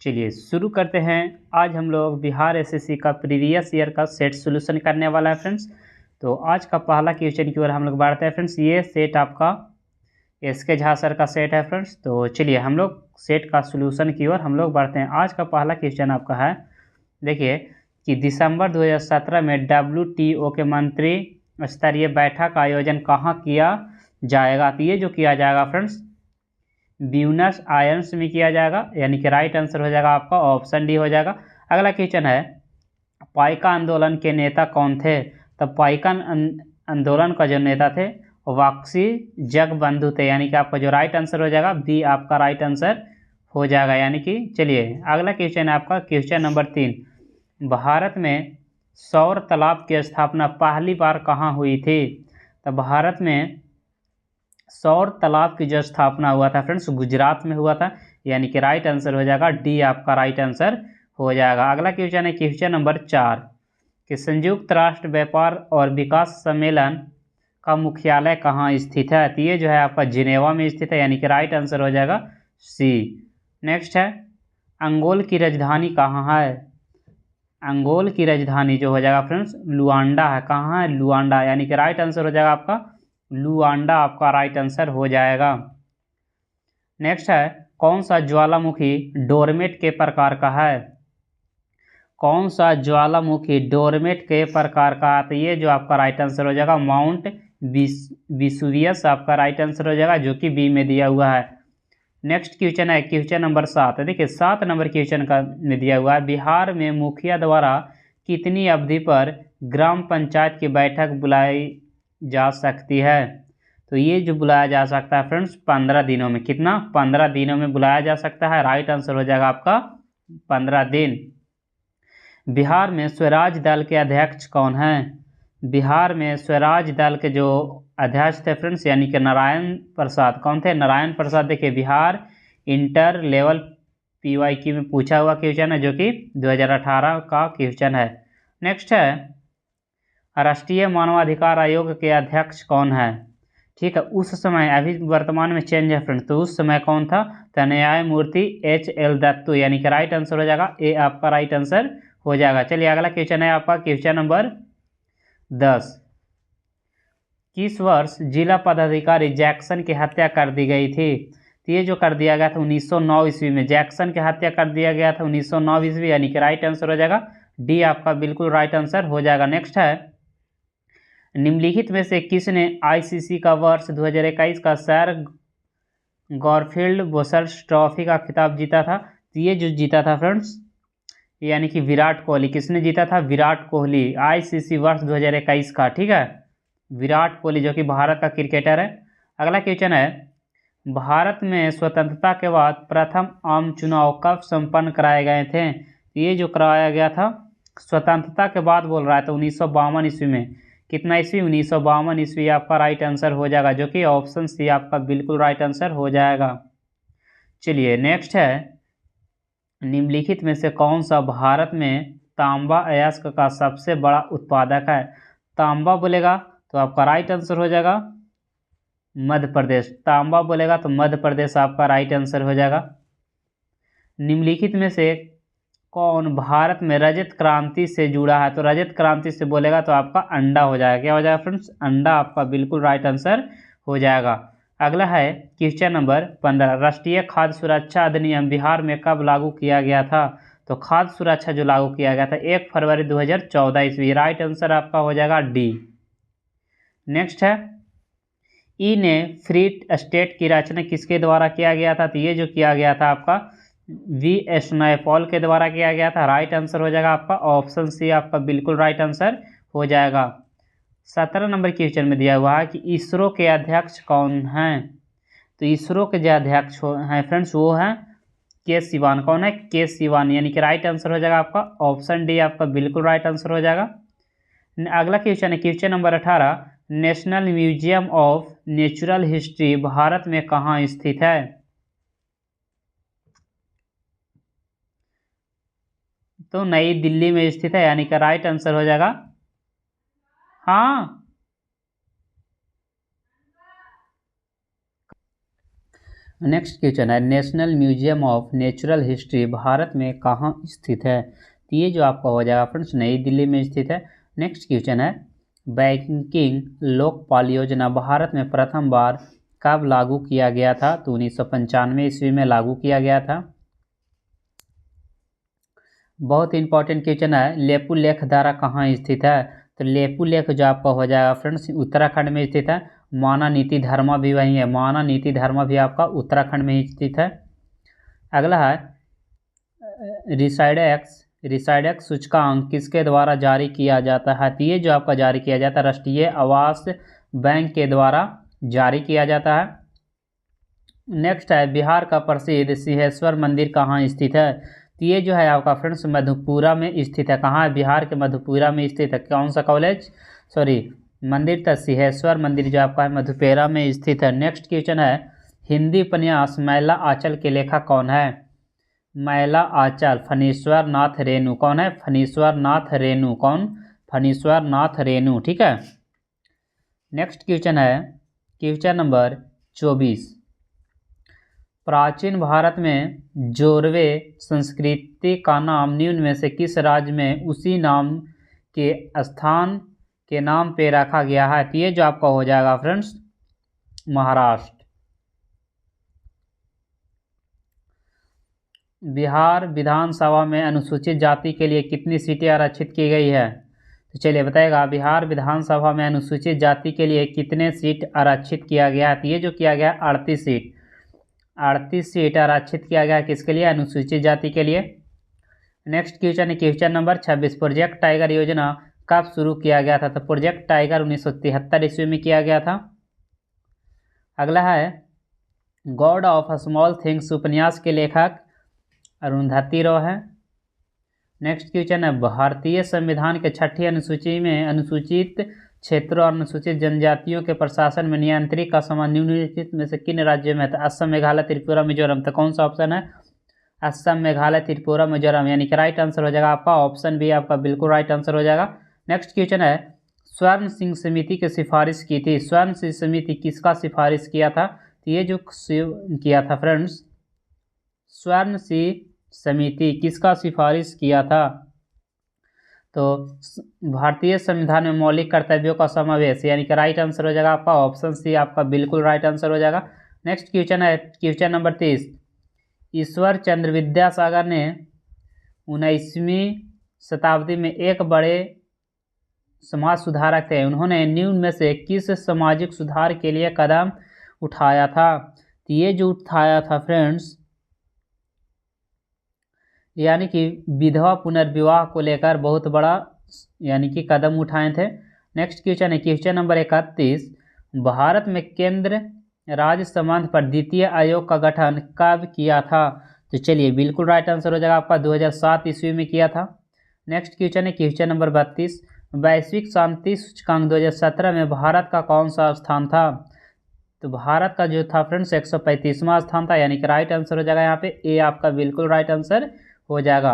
चलिए शुरू करते हैं। आज हम लोग बिहार एसएससी का प्रीवियस ईयर का सेट सोल्यूशन करने वाला है फ्रेंड्स। तो आज का पहला क्वेश्चन की ओर हम लोग बढ़ते हैं फ्रेंड्स। ये सेट आपका एसके झा सर का सेट है फ्रेंड्स। तो चलिए हम लोग सेट का सोल्यूशन की ओर हम लोग बढ़ते हैं। आज का पहला क्वेश्चन आपका है, देखिए कि दिसंबर 2017 में WTO के मंत्री स्तरीय बैठक का आयोजन कहाँ किया जाएगा। तो ये जो किया जाएगा फ्रेंड्स ब्यूनस आयर्स में किया जाएगा, यानी कि राइट आंसर हो जाएगा आपका ऑप्शन डी हो जाएगा। अगला क्वेश्चन है, पाइका आंदोलन के नेता कौन थे। तो पाइका आंदोलन का जो नेता थे वाक्सी जगबंधु थे, यानी कि आपका जो राइट आंसर हो जाएगा बी आपका राइट आंसर हो जाएगा। यानी कि चलिए अगला क्वेश्चन है आपका क्वेश्चन नंबर 3, भारत में सौर तालाब की स्थापना पहली बार कहाँ हुई थी। तो भारत में सौर तालाब की जो स्थापना हुआ था फ्रेंड्स गुजरात में हुआ था, यानी कि राइट आंसर हो जाएगा डी आपका राइट आंसर हो जाएगा। अगला क्वेश्चन है क्वेश्चन नंबर 4 कि संयुक्त राष्ट्र व्यापार और विकास सम्मेलन का मुख्यालय कहाँ स्थित है। तो ये जो है आपका जिनेवा में स्थित है, यानी कि राइट आंसर हो जाएगा सी। नेक्स्ट है, अंगोल की राजधानी कहाँ है। अंगोल की राजधानी जो हो जाएगा फ्रेंड्स लुआंडा है। कहाँ है, लुआंडा, यानी कि राइट आंसर हो जाएगा आपका लुआंडा आपका राइट आंसर हो जाएगा। नेक्स्ट है, कौन सा ज्वालामुखी डोरमेट के प्रकार का है। कौन सा ज्वालामुखी डोरमेट के प्रकार का है। तो ये जो आपका राइट आंसर हो जाएगा माउंट विसुवियस आपका राइट आंसर हो जाएगा, जो कि बी में दिया हुआ है। नेक्स्ट क्वेश्चन है क्वेश्चन नंबर 7। देखिए 7 नंबर क्वेश्चन का में दिया हुआ है, बिहार में मुखिया द्वारा कितनी अवधि पर ग्राम पंचायत की बैठक बुलाई जा सकती है। तो ये जो बुलाया जा सकता है फ्रेंड्स 15 दिनों में। कितना, 15 दिनों में बुलाया जा सकता है। राइट आंसर हो जाएगा आपका 15 दिन। बिहार में स्वराज दल के अध्यक्ष कौन हैं। बिहार में स्वराज दल के जो अध्यक्ष थे फ्रेंड्स, यानी कि नारायण प्रसाद। कौन थे, नारायण प्रसाद। देखिए बिहार इंटर लेवल PYQ में पूछा हुआ क्वेश्चन है, जो कि 2018 का क्वेश्चन है। नेक्स्ट है, राष्ट्रीय मानवाधिकार आयोग के अध्यक्ष कौन है। ठीक है, उस समय, अभी वर्तमान में चेंज है फ्रेंड्स, तो उस समय कौन था, तो न्यायमूर्ति HL दत्तू, यानी कि राइट आंसर हो जाएगा ए आपका राइट आंसर हो जाएगा। चलिए अगला क्वेश्चन है आपका क्वेश्चन नंबर 10, किस वर्ष जिला पदाधिकारी जैक्सन की हत्या कर दी गई थी। तो ये जो कर दिया गया था 1909 ईस्वी में जैक्सन की हत्या कर दिया गया था 1909 ईस्वी, यानी कि राइट आंसर हो जाएगा डी आपका बिल्कुल राइट आंसर हो जाएगा। नेक्स्ट है, निम्नलिखित में से किसने ICC का वर्ष 2021 का सर गॉरफील्ड बोसर्स ट्रॉफी का खिताब जीता था। तो ये जो जीता था फ्रेंड्स, यानी कि विराट कोहली। किसने जीता था, विराट कोहली, ICC वर्ष 2021 का। ठीक है, विराट कोहली जो कि भारत का क्रिकेटर है। अगला क्वेश्चन है, भारत में स्वतंत्रता के बाद प्रथम आम चुनाव कब संपन्न कराए गए थे। ये जो कराया गया था स्वतंत्रता के बाद बोल रहा है, तो 1952 ईस्वी में। कितना ईस्वी, 1952 ईस्वी आपका राइट आंसर हो जाएगा, जो कि ऑप्शन सी आपका बिल्कुल राइट आंसर हो जाएगा। चलिए नेक्स्ट है, निम्नलिखित में से कौन सा भारत में तांबा अयस्क का सबसे बड़ा उत्पादक है। तांबा बोलेगा तो आपका राइट आंसर हो जाएगा मध्य प्रदेश। तांबा बोलेगा तो मध्य प्रदेश आपका राइट आंसर हो जाएगा। निम्नलिखित में से कौन भारत में रजत क्रांति से जुड़ा है। तो रजत क्रांति से बोलेगा तो आपका अंडा हो जाएगा। क्या हो जाएगा फ्रेंड्स, अंडा आपका बिल्कुल राइट आंसर हो जाएगा। अगला है क्वेश्चन नंबर 15, राष्ट्रीय खाद्य सुरक्षा अधिनियम बिहार में कब लागू किया गया था। तो खाद्य सुरक्षा जो लागू किया गया था 1 फरवरी 2014 ईस्वी। राइट आंसर आपका हो जाएगा डी। नेक्स्ट है, ई ने फ्री स्टेट की रचना किसके द्वारा किया गया था। तो ये जो किया गया था आपका V.S. नायपॉल के द्वारा किया गया था। राइट आंसर हो जाएगा आपका ऑप्शन सी आपका बिल्कुल राइट आंसर हो जाएगा। 17 नंबर क्वेश्चन में दिया हुआ है कि इसरो के अध्यक्ष कौन हैं। तो इसरो के जो अध्यक्ष हैं फ्रेंड्स वो हैं के सिवान। कौन है, के सिवान, यानी कि राइट आंसर हो जाएगा आपका ऑप्शन डी आपका बिल्कुल राइट आंसर हो जाएगा। अगला क्वेश्चन है question number 18, national museum of natural history Bharat में कहाँ स्थित है। तो नई दिल्ली में स्थित है, यानी कि राइट आंसर हो जाएगा हाँ नेक्स्ट क्वेश्चन है national museum of natural history Bharat में कहाँ स्थित है? तो ये जो आपका हो जाएगा फ्रेंड्स नई दिल्ली में स्थित है। नेक्स्ट क्वेश्चन है बैंकिंग लोकपाल योजना भारत में प्रथम बार कब लागू किया गया था? तो 1995 ईस्वी में लागू किया गया था। बहुत इंपॉर्टेंट क्वेश्चन है लेपु लेख धारा कहाँ स्थित है? तो लेपु लेख जो आपका हो जाएगा फ्रेंड्स उत्तराखंड में स्थित है। माना नीति धर्मा भी वही है, माना नीति धर्मा भी आपका उत्तराखंड में ही स्थित है। अगला है रिसाइडेक्स सूचकांक किसके द्वारा जारी किया जाता है? तो ये जो आपका जारी किया जाता है राष्ट्रीय आवास बैंक के द्वारा जारी किया जाता है। नेक्स्ट है बिहार का प्रसिद्ध सिंहेश्वर मंदिर कहाँ स्थित है? तो ये जो है आपका फ्रेंड्स मधेपुरा में स्थित है। कहाँ है? बिहार के मधेपुरा में स्थित है। कौन सा कॉलेज मंदिर था? सिंहेश्वर मंदिर जो आपका है मधेपुरा में स्थित है। नेक्स्ट क्वेश्चन है हिंदी उपन्यास मैला आंचल के लेखक कौन है? मैला आंचल फणीश्वर नाथ रेणु। कौन है? फणीश्वर नाथ रेणु। कौन? फणीश्वर नाथ रेणु। ठीक है। नेक्स्ट क्वेश्चन है क्वेश्चन नंबर 24। प्राचीन भारत में जोरवे संस्कृति का नाम निम्न में से किस राज्य में उसी नाम के स्थान के नाम पे रखा गया है? तो ये जो आपका हो जाएगा फ्रेंड्स महाराष्ट्र। बिहार विधानसभा में अनुसूचित जाति के लिए कितनी सीटें आरक्षित की गई है? तो चलिए बताएगा बिहार विधानसभा में अनुसूचित जाति के लिए कितने सीट आरक्षित किया गया है? तो ये जो किया गया 38 सीट 38 सीट आरक्षित किया गया किसके लिए? अनुसूचित जाति के लिए। नेक्स्ट क्वेश्चन है क्वेश्चन नंबर 26। प्रोजेक्ट टाइगर योजना कब शुरू किया गया था? तो प्रोजेक्ट टाइगर 1973 ईस्वी में किया गया था। अगला है गॉड ऑफ स्मॉल थिंग्स उपन्यास के लेखक अरुंधति रॉय है। नेक्स्ट क्वेश्चन है भारतीय संविधान के 6ठी अनुसूची में अनुसूचित क्षेत्रों और अनुसूचित जनजातियों के प्रशासन में नियंत्रित का समान निम्नलिखित में से किन राज्यों में था? असम मेघालय त्रिपुरा मिजोरम। तो कौन सा ऑप्शन है? असम मेघालय त्रिपुरा मिजोरम, यानी कि राइट आंसर हो जाएगा आपका ऑप्शन बी आपका बिल्कुल राइट आंसर हो जाएगा। नेक्स्ट क्वेश्चन है स्वर्ण सिंह समिति की सिफारिश की थी। स्वर्ण सिंह समिति किसका सिफारिश किया था? तो ये जो किया था फ्रेंड्स स्वर्ण सिंह समिति किसका सिफारिश किया था? तो भारतीय संविधान में मौलिक कर्तव्यों का समावेश, यानी कि राइट आंसर हो जाएगा आपका ऑप्शन सी आपका बिल्कुल राइट आंसर हो जाएगा। नेक्स्ट क्वेश्चन है क्वेश्चन नंबर 30। ईश्वर चंद्र विद्यासागर ने 19वीं शताब्दी में एक बड़े समाज सुधारक थे। उन्होंने निम्न में से किस सामाजिक सुधार के लिए कदम उठाया था? तो ये जो उठाया था फ्रेंड्स यानी कि विधवा पुनर्विवाह को लेकर बहुत बड़ा यानी कि कदम उठाए थे। नेक्स्ट क्वेश्चन है क्वेश्चन नंबर 31। भारत में केंद्र राज्य संबंध पर द्वितीय आयोग का गठन कब किया था? तो चलिए बिल्कुल राइट आंसर हो जाएगा आपका 2007 ईस्वी में किया था। नेक्स्ट क्वेश्चन है क्वेश्चन नंबर 32। वैश्विक शांति सूचकांक 2017 में भारत का कौन सा स्थान था? तो भारत का जो था फ्रेंड्स 135वां स्थान था, यानी कि राइट आंसर हो जाएगा यहाँ पे ए आपका बिल्कुल राइट आंसर हो जाएगा।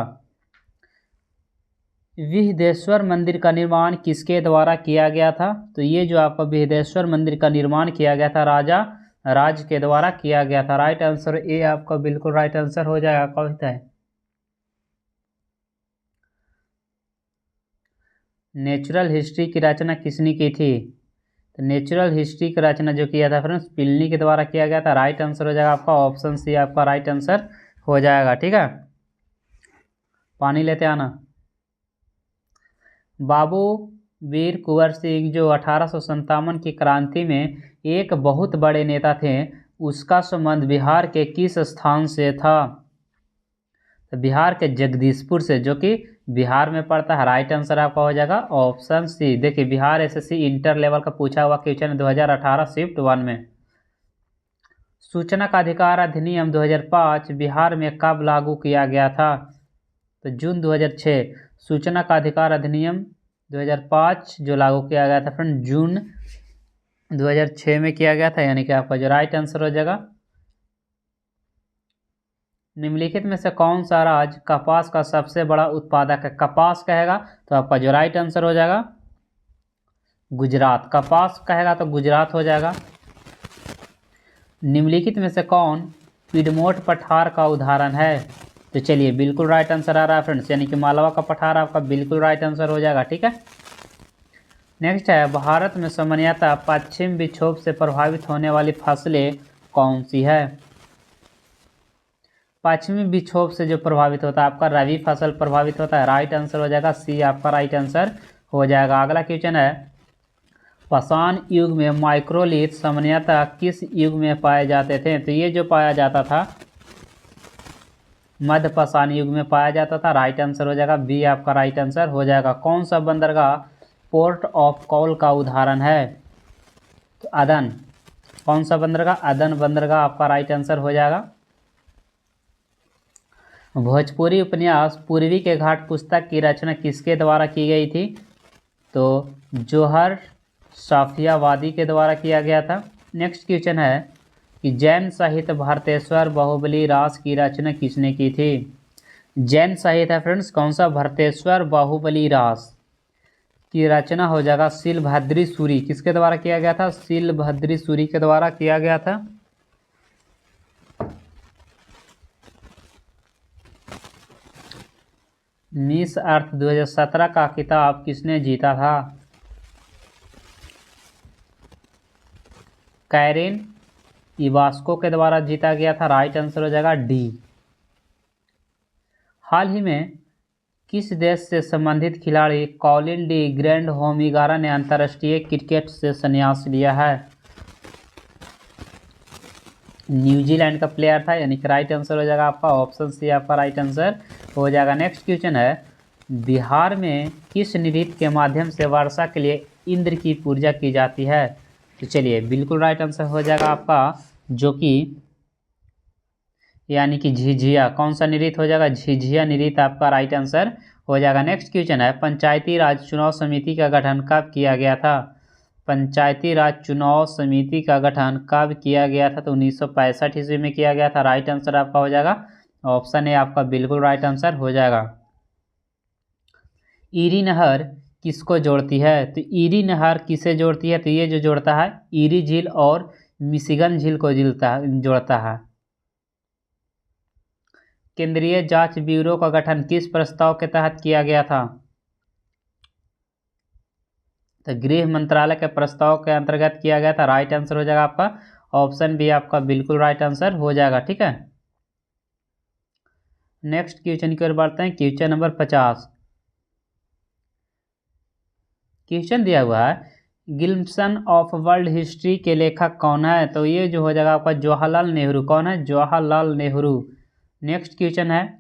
विहदेश्वर मंदिर का निर्माण किसके द्वारा किया गया था? तो ये जो आपका विहदेश्वर मंदिर का निर्माण किया गया था राजा राज के द्वारा किया गया था। राइट आंसर ए आपका बिल्कुल राइट आंसर हो जाएगा। कविता है नेचुरल हिस्ट्री की रचना किसने की थी? तो नेचुरल हिस्ट्री की रचना जो किया था फ्रेंड्स प्लिनी के द्वारा किया गया था। राइट आंसर हो जाएगा आपका ऑप्शन सी आपका राइट आंसर हो जाएगा। ठीक है, पानी लेते आना। बाबू वीर कुंवर सिंह जो 1857 की क्रांति में एक बहुत बड़े नेता थे, उसका संबंध बिहार के किस स्थान से था? तो बिहार के जगदीशपुर से, जो कि बिहार में पड़ता है। राइट आंसर आपका हो जाएगा ऑप्शन सी। देखिए बिहार एसएससी इंटर लेवल का पूछा हुआ क्वेश्चन 2018 शिफ्ट 1 में। सूचना का अधिकार अधिनियम 2005 बिहार में कब लागू किया गया था? तो जून 2006। सूचना का अधिकार अधिनियम 2005 जो लागू किया गया था फ्रेंड जून 2006 में किया गया था, यानी कि आपका जो राइट आंसर हो जाएगा। निम्नलिखित में से कौन सा राज्य कपास का सबसे बड़ा उत्पादक है? कपास कहेगा तो आपका जो राइट आंसर हो जाएगा गुजरात। कपास कहेगा तो गुजरात हो जाएगा। निम्नलिखित में से कौन पिडमोट पठार का उदाहरण है? तो चलिए बिल्कुल राइट आंसर आ रहा है फ्रेंड्स, यानी कि मालवा का पठार आपका बिल्कुल राइट आंसर हो जाएगा। ठीक है, नेक्स्ट है, भारत में सामान्यतः पश्चिम विक्षोभ से प्रभावित होने वाली फसलें कौन सी है? पश्चिमी विक्षोभ से जो प्रभावित होता है आपका रबी फसल प्रभावित होता है, राइट आंसर हो जाएगा सी आपका राइट आंसर हो जाएगा। अगला क्वेश्चन है, पाषाण युग में माइक्रोलिथ सामान्यतः किस युग में पाए जाते थे? तो ये जो पाया जाता था मध्य पाषाण युग में पाया जाता था, राइट आंसर हो जाएगा बी आपका राइट आंसर हो जाएगा। कौन सा बंदरगाह पोर्ट ऑफ कॉल का उदाहरण है? तो अदन। कौन सा बंदरगाह? अदन बंदरगाह आपका राइट आंसर हो जाएगा। भोजपुरी उपन्यास पूर्वी के घाट पुस्तक की रचना किसके द्वारा की गई थी? तो जोहर साफियावादी के द्वारा किया गया था। नेक्स्ट क्वेश्चन है कि जैन साहित्य भरतेश्वर बाहुबली रास की रचना किसने की थी? जैन साहित्य है फ्रेंड्स, कौन सा? भरतेश्वर बाहुबली रास की रचना हो जाएगा शिलभद्री सूरी। किसके द्वारा किया गया था? शिलभद्री सूरी के द्वारा किया गया था। मिस अर्थ 2017 का खिताब किसने जीता था? कैरेन इवास्को के द्वारा जीता गया था, राइट आंसर हो जाएगा डी। हाल ही में किस देश से संबंधित खिलाड़ी कॉलिन डी ग्रैंड होमिगारा ने अंतर्राष्ट्रीय क्रिकेट से संन्यास लिया है? न्यूजीलैंड का प्लेयर था, यानी कि राइट आंसर हो जाएगा आपका ऑप्शन सी आपका राइट आंसर हो जाएगा। नेक्स्ट क्वेश्चन है, बिहार में किस नृत्य के माध्यम से वर्षा के लिए इंद्र की पूजा की जाती है? तो चलिए बिल्कुल राइट आंसर हो जाएगा आपका जो कि यानी कि झिझिया। कौन सा नृत्य हो जाएगा? झिझिया नृत्य आपका राइट आंसर हो जाएगा। नेक्स्ट क्वेश्चन है, पंचायती राज चुनाव समिति का गठन कब किया गया था? पंचायती राज चुनाव समिति का गठन कब किया गया था? तो 1965 ईस्वी में किया गया था, राइट आंसर आपका हो जाएगा ऑप्शन ए आपका बिल्कुल राइट आंसर हो जाएगा। ईरी नहर किसको जोड़ती है? तो ईरी नहर किसे जोड़ती है? तो ये जो जोड़ता है ईरी झील और मिशिगन झील को जोड़ता है। केंद्रीय जांच ब्यूरो का गठन किस प्रस्ताव के तहत किया गया था? तो गृह मंत्रालय के प्रस्ताव के अंतर्गत किया गया था, राइट आंसर हो जाएगा आपका ऑप्शन बी आपका बिल्कुल राइट आंसर हो जाएगा। ठीक है, नेक्स्ट क्वेश्चन की ओर बढ़ते हैं। क्वेश्चन नंबर 50 क्वेश्चन दिया हुआ है, गिल्मसन ऑफ वर्ल्ड हिस्ट्री के लेखक कौन है? तो ये जो हो जाएगा आपका जवाहरलाल नेहरू। कौन है? जवाहरलाल नेहरू। नेक्स्ट क्वेश्चन है,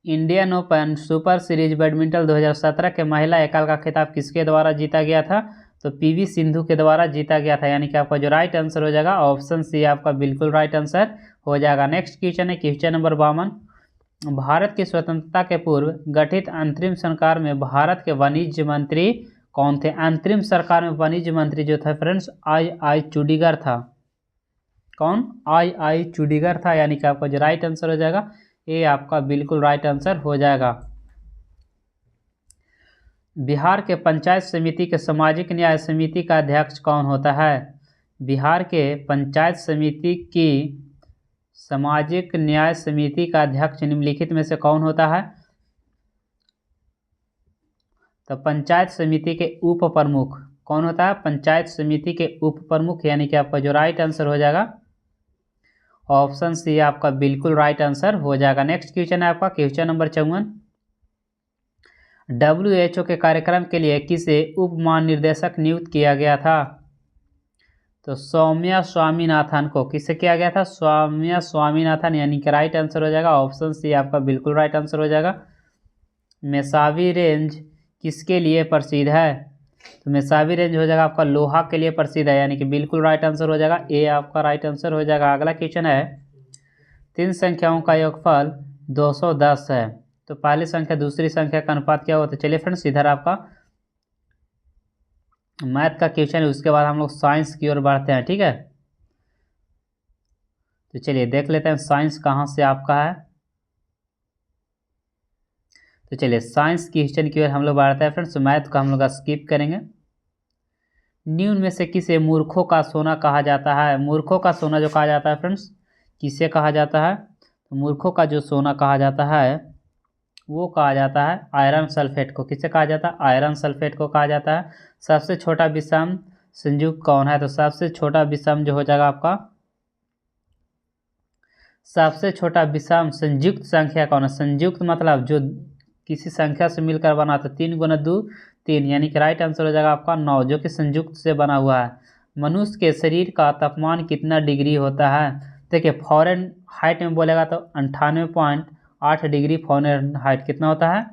Indian open super series badminton 2017 के महिला एकल का खिताब किसके द्वारा जीता गया था? तो पीवी सिंधु के द्वारा जीता गया था, यानी कि आपका जो राइट आंसर हो जाएगा ऑप्शन सी आपका बिल्कुल राइट आंसर हो जाएगा। नेक्स्ट क्वेश्चन है क्वेश्चन नंबर 52, भारत की स्वतंत्रता के पूर्व गठित अंतरिम सरकार में भारत के वाणिज्य मंत्री कौन थे? अंतरिम सरकार में वाणिज्य मंत्री जो था फ्रेंड्स आई चूडीगर था। कौन? आई चूडीगर था, यानी कि आपका जो राइट आंसर हो जाएगा ये आपका बिल्कुल राइट आंसर हो जाएगा। बिहार के पंचायत समिति के सामाजिक न्याय समिति का अध्यक्ष कौन होता है? बिहार के पंचायत समिति की सामाजिक न्याय समिति का अध्यक्ष निम्नलिखित में से कौन होता है? तो पंचायत समिति के उप प्रमुख कौन होता है? पंचायत समिति के उप प्रमुख, यानी कि आपका जो राइट आंसर हो जाएगा ऑप्शन सी आपका बिल्कुल राइट आंसर हो जाएगा। नेक्स्ट क्वेश्चन है आपका क्वेश्चन नंबर 54, WHO के कार्यक्रम के लिए किसे उप महानिर्देशक नियुक्त किया गया था? तो सौम्या स्वामीनाथन को किसे किया गया था? सौम्या स्वामीनाथन, यानी कि राइट आंसर हो जाएगा ऑप्शन सी आपका बिल्कुल राइट आंसर हो जाएगा। मेसावी रेंज किसके लिए प्रसिद्ध है? तो मेसावी रेंज हो जाएगा आपका लोहा के लिए प्रसिद्ध है, यानी कि बिल्कुल राइट आंसर हो जाएगा ए आपका राइट आंसर हो जाएगा। अगला क्वेश्चन है, 3 संख्याओं का योगफल 210 है, तो पहली संख्या दूसरी संख्या का अनुपात क्या होता है? चलिए फ्रेंड्स, इधर आपका मैथ का क्वेश्चन है, उसके बाद हम लोग साइंस की ओर बढ़ते हैं। ठीक है, तो चलिए देख लेते हैं साइंस कहाँ से आपका है। तो चलिए साइंस की क्वेश्चन की ओर हम लोग बढ़ते हैं फ्रेंड्स, मैथ को हम लोग स्किप करेंगे। निम्न में से किसे मूर्खों का सोना कहा जाता है? मूर्खों का सोना जो कहा जाता है फ्रेंड्स, किसे कहा जाता है? तो मूर्खों का जो सोना कहा जाता है वो कहा जाता है आयरन सल्फेट को। किसे कहा जाता है? आयरन सल्फेट को कहा जाता है। सबसे छोटा विषम संयुग्म कौन है? तो सबसे छोटा विषम जो हो जाएगा आपका, सबसे छोटा विषम संयुक्त संख्या कौन है? संयुक्त मतलब जो किसी संख्या से मिलकर बना, तो 3 × 2 3, यानी कि राइट आंसर हो जाएगा आपका 9, जो कि संयुक्त से बना हुआ है। मनुष्य के शरीर का तापमान कितना डिग्री होता है? देखिए फॉरेन हाइट में बोलेगा तो 98.8 डिग्री फॉरेन हाइट कितना होता है?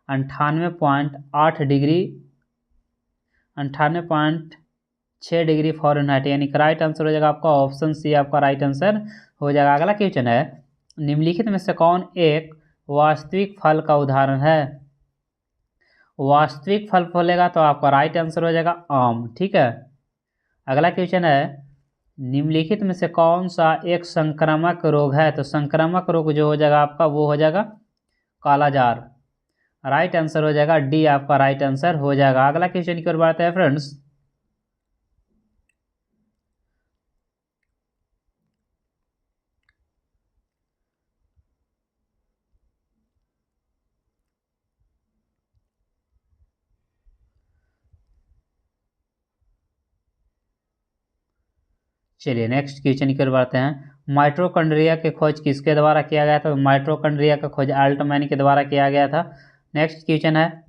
98.8 डिग्री, 98.6 डिग्री फॉरेन हाइट, यानी कि राइट आंसर हो जाएगा आपका ऑप्शन सी, आपका राइट आंसर हो जाएगा। अगला क्वेश्चन है, निम्नलिखित में से कौन एक वास्तविक फल का उदाहरण है? वास्तविक फल बोलेगा तो आपका राइट आंसर हो जाएगा आम। ठीक है। अगला क्वेश्चन है, निम्नलिखित में से कौन सा एक संक्रामक रोग है? तो संक्रामक रोग जो हो जाएगा आपका वो हो जाएगा कालाजार। राइट आंसर हो जाएगा डी, आपका राइट आंसर हो जाएगा। अगला क्वेश्चन की ओर बढ़ते हैं फ्रेंड्स। चलिए नेक्स्ट क्वेश्चन की ओर बढ़ते हैं। माइटोकॉन्ड्रिया की खोज किसके द्वारा किया गया था? तो माइटोकॉन्ड्रिया का खोज अल्टमैन के द्वारा किया गया था। नेक्स्ट क्वेश्चन है,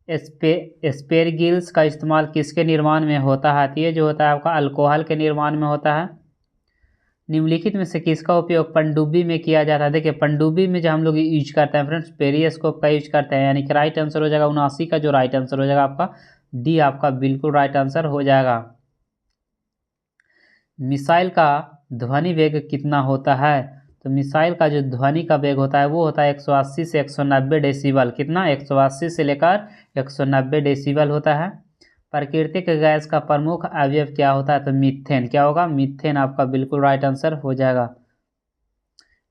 एस्पेरगिल्स का इस्तेमाल किसके निर्माण में होता है? तो ये जो होता है आपका अल्कोहल के निर्माण में होता है। निम्नलिखित में से किसका उपयोग पनडुब्बी में किया जाता है? देखिए पनडुब्बी में जो हम लोग यूज करते हैं फ्रेंड्स, पेरिस्कोप का यूज करते हैं, यानी कि राइट आंसर हो जाएगा 79 का, जो राइट आंसर हो जाएगा आपका डी, आपका बिल्कुल राइट आंसर हो जाएगा। मिसाइल का ध्वनि वेग कितना होता है? तो मिसाइल का जो ध्वनि का वेग होता है वो होता है 180 से 190 डेसिबल। कितना? 180 से लेकर 190 डेसिबल होता है। प्राकृतिक गैस का प्रमुख अवयव क्या होता है? तो मीथेन। क्या होगा? मीथेन, आपका बिल्कुल राइट आंसर हो जाएगा।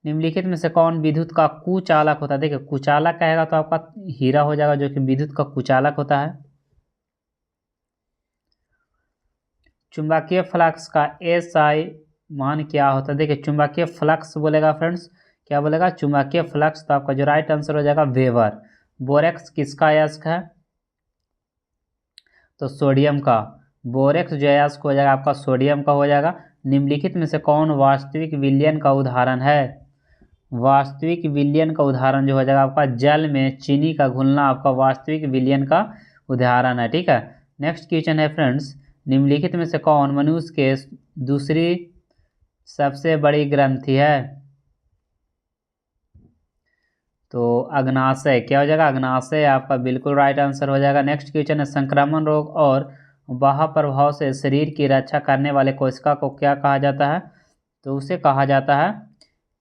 निम्नलिखित में से कौन विद्युत का कुचालक होता है? देखिए कुचालक कहेगा तो आपका हीरा हो जाएगा, जो कि विद्युत का कुचालक होता है। चुंबकीय फ्लक्स का SI मान क्या होता है? देखिए चुंबकीय फ्लक्स बोलेगा फ्रेंड्स, क्या बोलेगा? चुंबकीय फ्लक्स, तो आपका जो राइट आंसर हो जाएगा वेबर। बोरेक्स किसका अयस्क है? तो सोडियम का। बोरेक्स जो अयस्क हो जाएगा आपका सोडियम का हो जाएगा। निम्नलिखित में से कौन वास्तविक विलयन का उदाहरण है? वास्तविक विलयन का उदाहरण जो हो जाएगा आपका जल में चीनी का घुलना, आपका वास्तविक विलयन का उदाहरण है। ठीक है। नेक्स्ट क्वेश्चन है फ्रेंड्स, निम्नलिखित में से कौन मनुष्य के दूसरी सबसे बड़ी ग्रंथि है? तो अग्नाशय। क्या हो जाएगा? अग्नाशय, आपका बिल्कुल राइट आंसर हो जाएगा। नेक्स्ट क्वेश्चन है, संक्रमण रोग और बाह्य प्रभाव से शरीर की रक्षा करने वाले कोशिका को क्या कहा जाता है? तो उसे कहा जाता है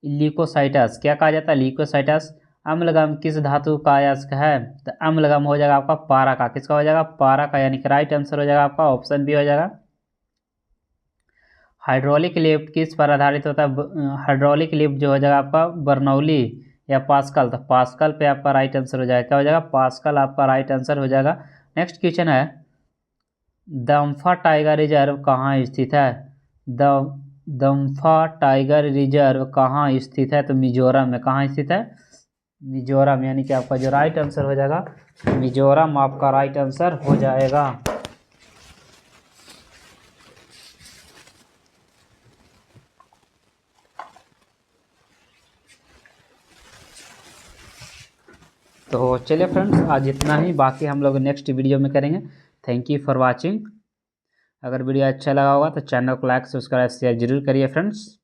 ल्यूकोसाइटस। क्या कहा जाता है? ल्यूकोसाइटस। अम्लगम किस धातु का अयस्क है? तो अम्लगम हो जाएगा आपका पारा का। किसका हो जाएगा? पारा का, यानी कि राइट आंसर हो जाएगा आपका ऑप्शन बी हो जाएगा। हाइड्रोलिक लिफ्ट किस पर आधारित होता है? हाइड्रोलिक लिफ्ट जो हो जाएगा आपका बर्नौली या पास्कल, तो पास्कल पे आपका राइट आंसर हो जाएगा। क्या हो जाएगा? पास्कल, आपका राइट आंसर हो जाएगा। नेक्स्ट क्वेश्चन है, दम्फा टाइगर रिजर्व कहाँ स्थित है? दम्फा टाइगर रिजर्व कहाँ स्थित है? तो मिजोरम में। कहाँ स्थित है? मिजोरम, यानी कि आपका जो राइट आंसर हो जाएगा मिजोरम, आपका राइट आंसर हो जाएगा। तो चलिए फ्रेंड्स आज इतना ही, बाकी हम लोग नेक्स्ट वीडियो में करेंगे। Thank you for watching. अगर वीडियो अच्छा लगा होगा तो चैनल को लाइक सब्सक्राइब शेयर जरूर करिए फ्रेंड्स।